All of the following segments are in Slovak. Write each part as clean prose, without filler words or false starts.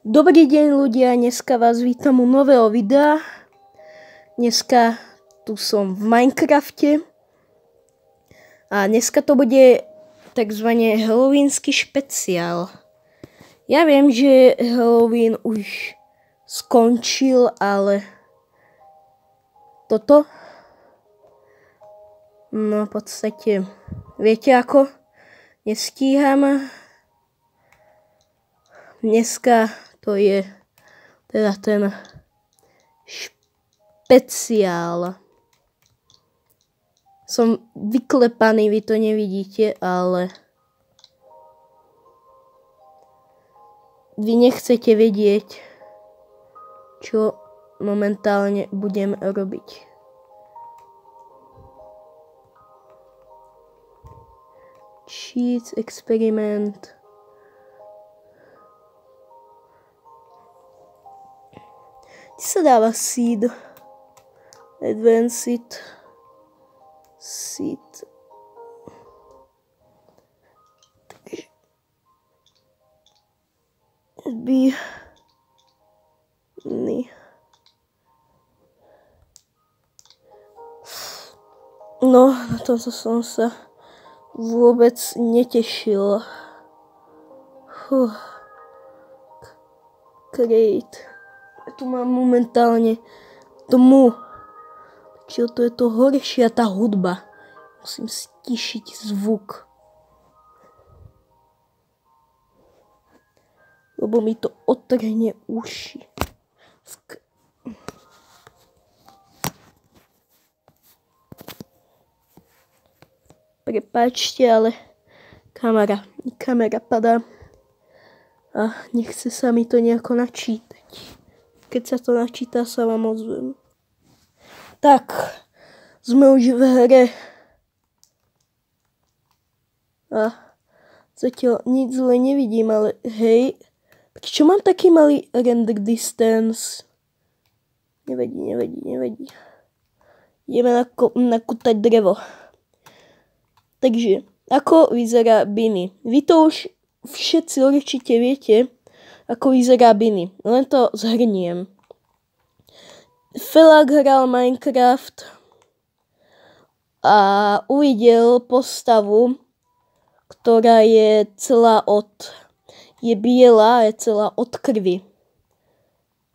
Dobrý deň ľudia, dneska vás vítam u nového videa. Dneska tu som v Minecrafte. A dneska to bude takzvané halloweensky špeciál. Ja viem, že Halloween už skončil, ale toto... No v podstate, viete ako? Nestíham. Dneska to je teda ten špeciál. Som vyklepaný, vy to nevidíte, ale vy nechcete vedieť, čo momentálne budem robiť. Cheats, experiment. Kde sa dáva seed? Advanced. Seed. By. No, na tomto som sa vôbec netešil. Create. Tu mám momentálne tmu. Čiže to je to horšia tá hudba. Musím stišiť zvuk. Lebo mi to otrhne uši. Prepáčte, ale kamera padá. A nechce sa mi to nejako načítať. Keď sa to načíta, sa vám ozvem. Tak, sme už v hre. A zatiaľ nič zle nevidím, ale hej. Prečo mám taký malý render distance? Nevadí. Ideme nakútať drevo. Takže, ako vyzerá Binny? Vy to už všetci určite viete, ako vyzerá Binny. Len to zhrniem. Felák hral Minecraft a uvidel postavu, ktorá je celá je biela, je celá od krvi.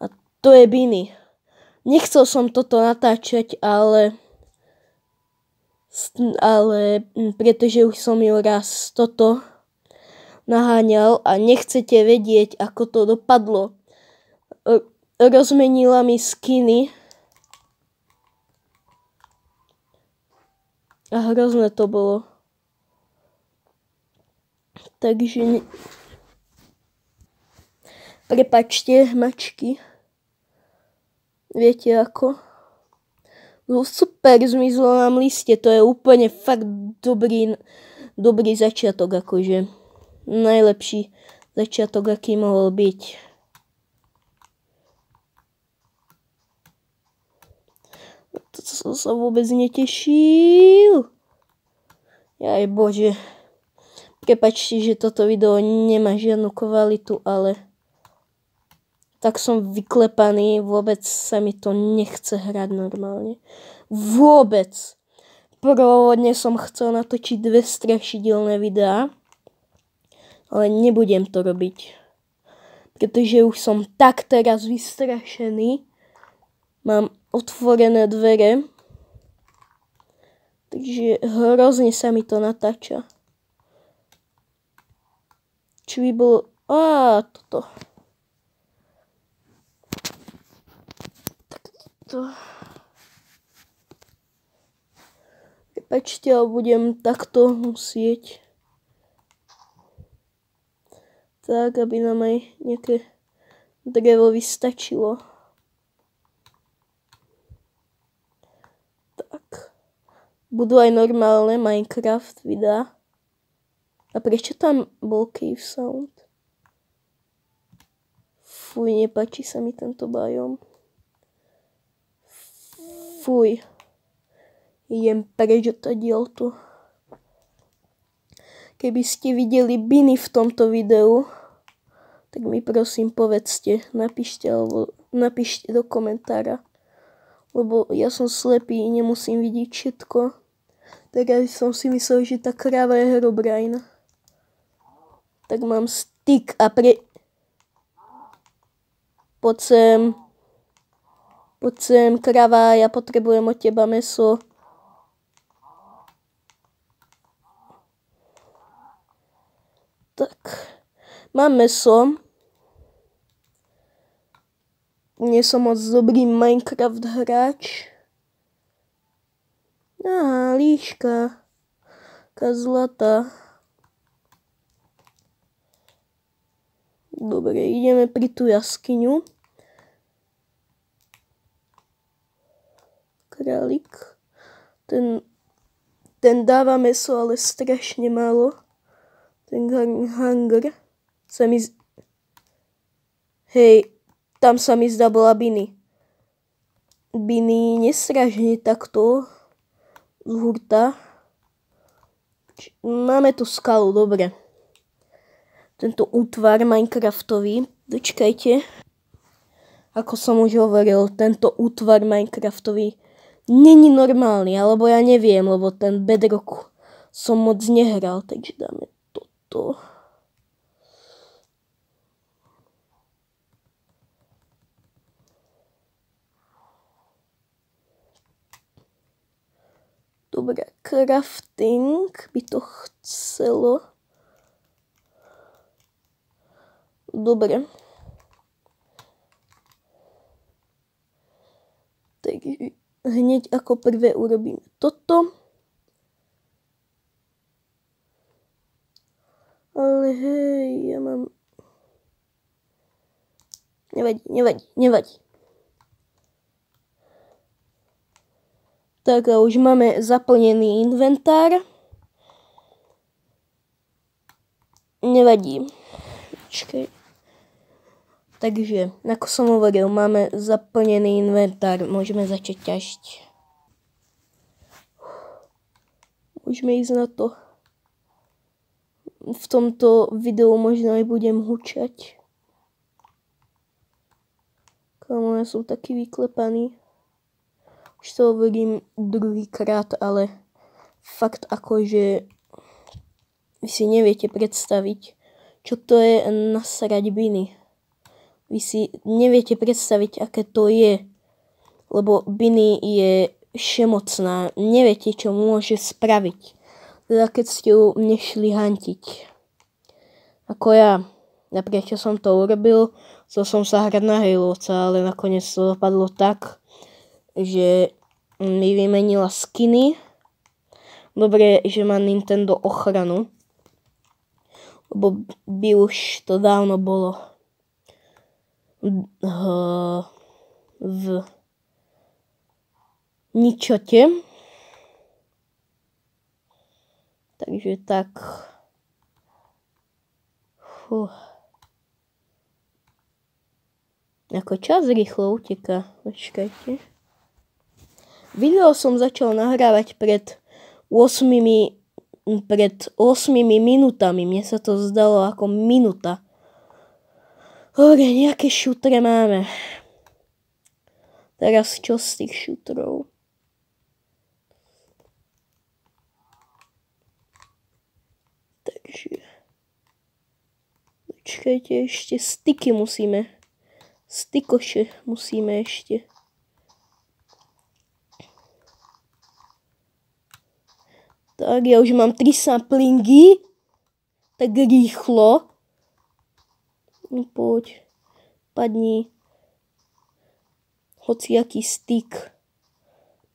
A to je Binny. Nechcel som toto natáčať, ale pretože už som ju raz toto naháňal a nechcete vedieť, ako to dopadlo. Rozmenila mi skiny a hrozné to bolo. Takže prepáčte, mačky. Viete ako? No super, zmizlo nám liste, to je úplne fakt dobrý začiatok, akože. Najlepší začiatok, aký mohol byť. To som sa vôbec netešil. Jaj bože. Prepáčte, že toto video nemá žiadnu kvalitu, ale tak som vyklepaný, vôbec sa mi to nechce hrať normálne. Vôbec. Pôvodne som chcel natočiť 2 strašidelné videá, ale nebudem to robiť. Pretože už som tak teraz vystrašený. Mám otvorené dvere. Takže hrozne sa mi to natáča. Čo by bolo... toto. Prepačte, ale budem takto musieť. Tak, aby nám aj nejaké drevo vystačilo. Tak. Budú aj normálne Minecraft videá. A prečo tam bol cave sound? Fuj, nepáči sa mi tento biom. Fuj. Idem preč odtiaľto. Keby ste videli Binny v tomto videu, tak mi prosím povedzte, napíšte do komentára. Lebo ja som slepý, nemusím vidieť všetko. Teraz som si myslel, že tá kráva je Herobrine. Tak mám styk a Poď sem, kráva, ja potrebujem od teba mäso. Tak, mám mäso. Nie som moc dobrý Minecraft hráč. Aha, líška. Taká zlatá. Dobre, ideme pri tú jaskyňu. Králik. Ten dáva mäso, ale strašne málo. Ten hunger sa mi... Hej, tam sa mi zdá bola Biny. Biny nesražne takto z hurta. Máme tu skalu, dobre. Tento útvar Minecraftový. Dočkajte. Ako som už hovoril, tento útvar Minecraftový není normálny, alebo ja neviem, lebo ten Bedrock som moc nehral, takže dáme toto. Dobre, crafting by to chcelo. Dobre. Takže hneď ako prvé urobíme toto. Ale hej, ja mám... Nevadí. Tak a už máme zaplnený inventár. Nevadí. Počkej. Takže, ako som hovoril, máme zaplnený inventár. Môžeme začať ťažiť. Môžeme ísť na to. V tomto videu možno aj budem hučať. Kámo, ja som taký vyklepaný. Už to hovorím druhýkrát, ale fakt akože vy si neviete predstaviť, čo to je nasrať Biny. Vy si neviete predstaviť, aké to je, lebo Biny je všemocná. Neviete, čo môže spraviť. Teda keď ste ju nešli hantiť. Ako ja. Prečo som to urobil? Chcel som sa hrať na Halovca, ale nakoniec to dopadlo tak, že mi vymenila skiny. Dobre, že má Nintendo ochranu. Lebo by už to dávno bolo v ničote. Takže tak. Ako čas rýchlo uteká. Počkajte. Video som začal nahrávať pred 8 minútami. Mne sa to zdalo ako minúta. Dobre, nejaké šutre máme. Teraz čo z tých šutrov? Takže... Počkajte, ešte styky musíme. Stykoše musíme ešte. Tak, ja už mám 3 saplingy. Tak rýchlo. Poď. Padni. Hociaký styk.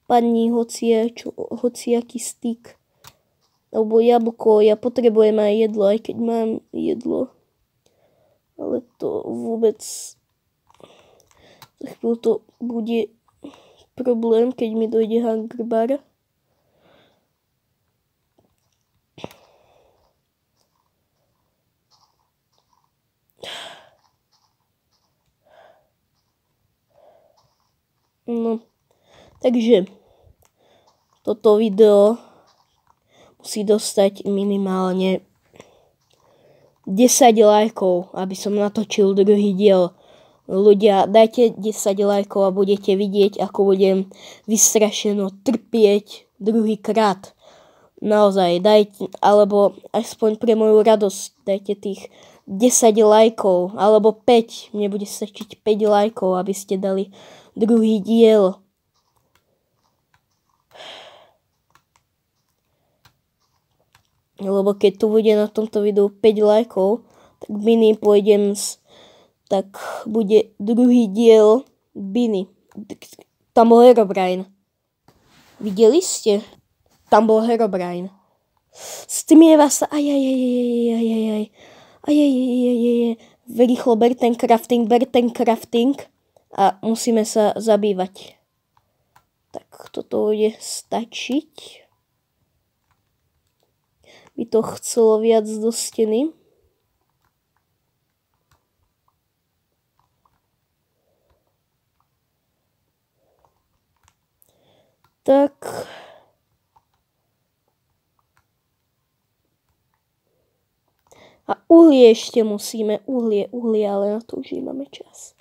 Padni hociaký styk. Alebo jablko. Ja potrebujem aj jedlo, aj keď mám jedlo. Ale to vôbec... Za chvíľu to bude problém, keď mi dojde hunger bar. No, takže toto video musí dostať minimálne 10 lajkov, aby som natočil druhý diel. Ľudia, dajte 10 lajkov a budete vidieť, ako budem vystrašeno trpieť druhýkrát. Naozaj, dajte, alebo aspoň pre moju radosť, dajte tých 10 lajkov, alebo 5. Mne bude stačiť 5 lajkov, aby ste dali druhý diel. Lebo keď tu bude na tomto videu 5 lajkov, tak Biny tak bude druhý diel Biny. Tam bol Herobrine. Videli ste? Tam bol Herobrine. Stmieva sa. Rýchlo ber ten crafting. A musíme sa zabývať. Tak toto bude stačiť. By to chcelo viac do steny. Tak. A uhlie ešte musíme. Uhlie, ale na to už nemáme čas.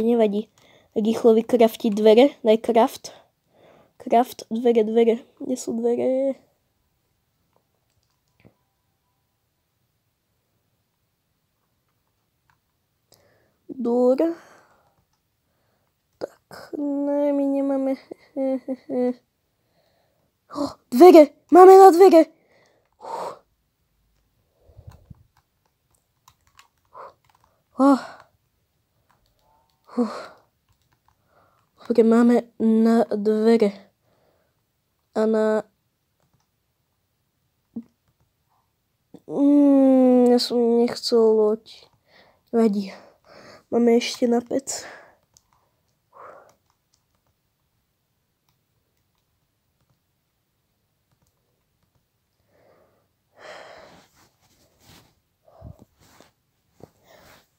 Nevadí. Rýchlo vykraftiť dvere. Daj craft. Craft, dvere. Kde sú dvere? Door. Tak, ne, my nemáme. Dvere! Máme na dvere! Dobre, máme na dvere. A na... Ja som nechcel loď. Vadí. Máme ešte na pec.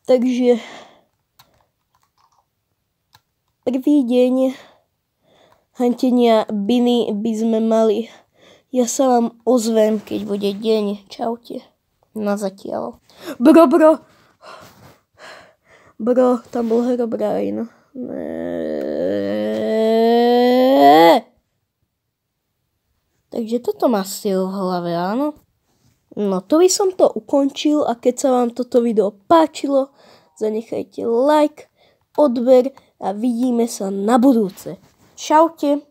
Takže prvý deň hantenia Biny by sme mali. Ja sa vám ozvem, keď bude deň. Čaute. Na zatiaľ. Bro, tam bol Herobrine. Takže toto má styl v hlave, áno? No to by som to ukončil a keď sa vám toto video páčilo, zanechajte like, odber a vidíme sa na budúce. Čaute.